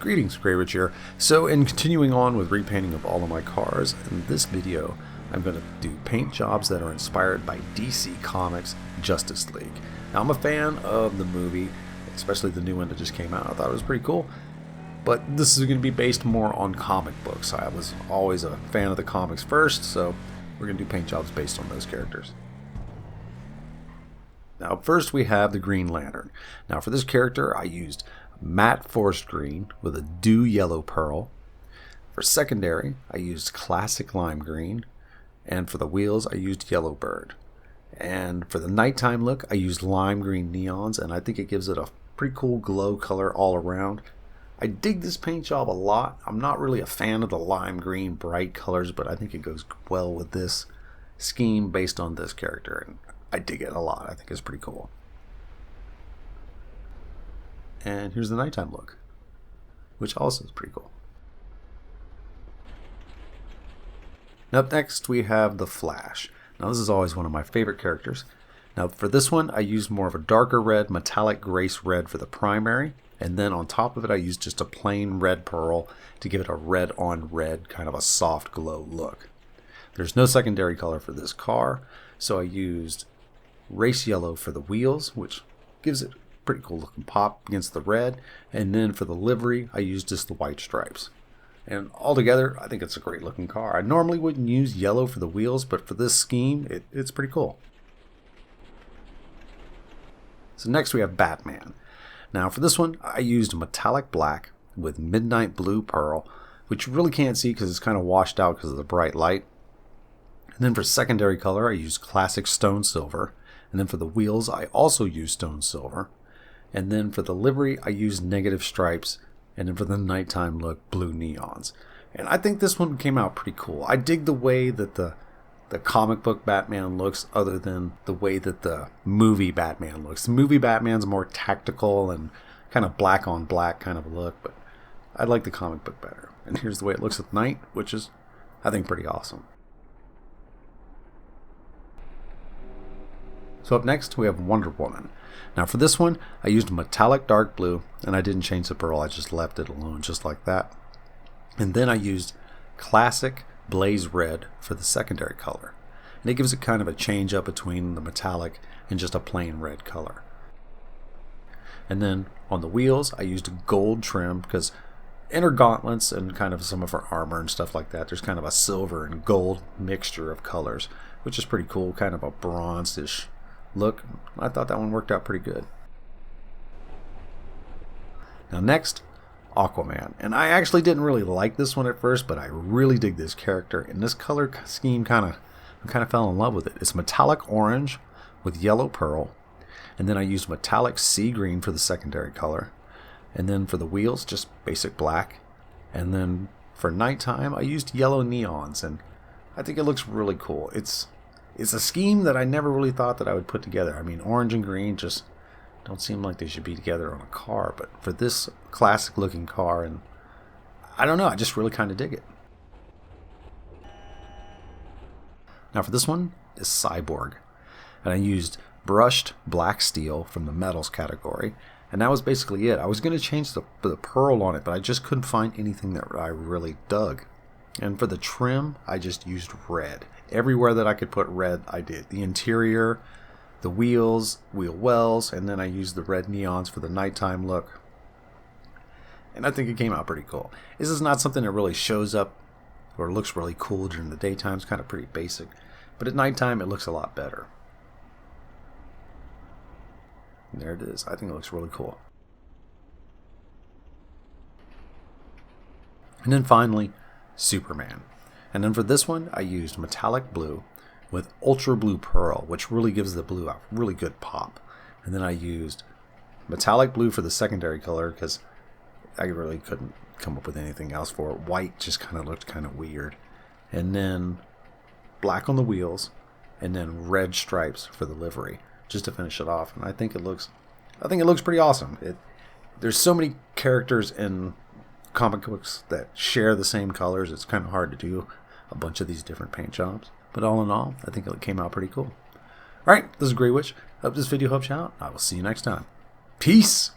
Greetings, Grayrich here. So in continuing on with repainting of all of my cars, in this video I'm going to do paint jobs that are inspired by DC Comics' Justice League. Now I'm a fan of the movie, especially the new one that just came out. I thought it was pretty cool. But this is going to be based more on comic books. I was always a fan of the comics first, so we're going to do paint jobs based on those characters. Now first we have the Green Lantern. Now for this character I used matte forest green with a dew yellow pearl. For secondary I used classic lime green, and for the wheels I used yellow bird. And for the nighttime look I used lime green neons, and I think it gives it a pretty cool glow color all around. I dig this paint job a lot. I'm not really a fan of the lime green bright colors, but I think it goes well with this scheme based on this character, and I dig it a lot. I think it's pretty cool. And here's the nighttime look, which also is pretty cool. Up next we have the Flash. Now this is always one of my favorite characters. Now for this one I used more of a darker red, metallic grace red for the primary, and then on top of it I used just a plain red pearl to give it a red on red, kind of a soft glow look. There's no secondary color for this car, so I used race yellow for the wheels, which gives it pretty cool looking pop against the red, and then for the livery I used just the white stripes. And altogether I think it's a great looking car. I normally wouldn't use yellow for the wheels, but for this scheme it's pretty cool. So next we have Batman. Now for this one I used metallic black with midnight blue pearl, which you really can't see because it's kind of washed out because of the bright light. And then for secondary color I used classic stone silver, and then for the wheels I also used stone silver. And then for the livery, I used negative stripes. And then for the nighttime look, blue neons. And I think this one came out pretty cool. I dig the way that the comic book Batman looks, other than the way that the movie Batman looks. The movie Batman's more tactical and kind of black on black kind of a look. But I like the comic book better. And here's the way it looks at night, which is, I think, pretty awesome. So up next we have Wonder Woman. Now for this one I used metallic dark blue, and I didn't change the pearl, I just left it alone just like that. And then I used classic blaze red for the secondary color, and it gives it kind of a change up between the metallic and just a plain red color. And then on the wheels I used gold trim, because in her gauntlets and kind of some of her armor and stuff like that, there's kind of a silver and gold mixture of colors, which is pretty cool, kind of a bronze-ish look. I thought that one worked out pretty good. Now next, Aquaman. And I actually didn't really like this one at first, but I really dig this character, and this color scheme I kind of fell in love with it. It's metallic orange with yellow pearl, and then I used metallic sea green for the secondary color, and then for the wheels just basic black, and then for nighttime I used yellow neons, and I think it looks really cool. It's a scheme that I never really thought that I would put together. I mean, orange and green just don't seem like they should be together on a car, but for this classic looking car, and I don't know, I just really kind of dig it. Now for this one is Cyborg, and I used brushed black steel from the metals category, and that was basically it. I was going to change the pearl on it, but I just couldn't find anything that I really dug. And for the trim I just used red. Everywhere that I could put red I did. The interior, the wheels, wheel wells, and then I used the red neons for the nighttime look. And I think it came out pretty cool. This is not something that really shows up or looks really cool during the daytime. It's kind of pretty basic. But at nighttime it looks a lot better. And there it is. I think it looks really cool. And then finally, Superman. And then for this one I used metallic blue with ultra blue pearl, which really gives the blue a really good pop. And then I used metallic blue for the secondary color, because I really couldn't come up with anything else for it. White just kind of looked kind of weird. And then black on the wheels, and then red stripes for the livery, just to finish it off. And I think it looks pretty awesome. There's so many characters in comic books that share the same colors. It's kind of hard to do a bunch of these different paint jobs, but all in all I think it came out pretty cool. Alright, this is Grayrich. Hope this video helps you out. I will see you next time. Peace!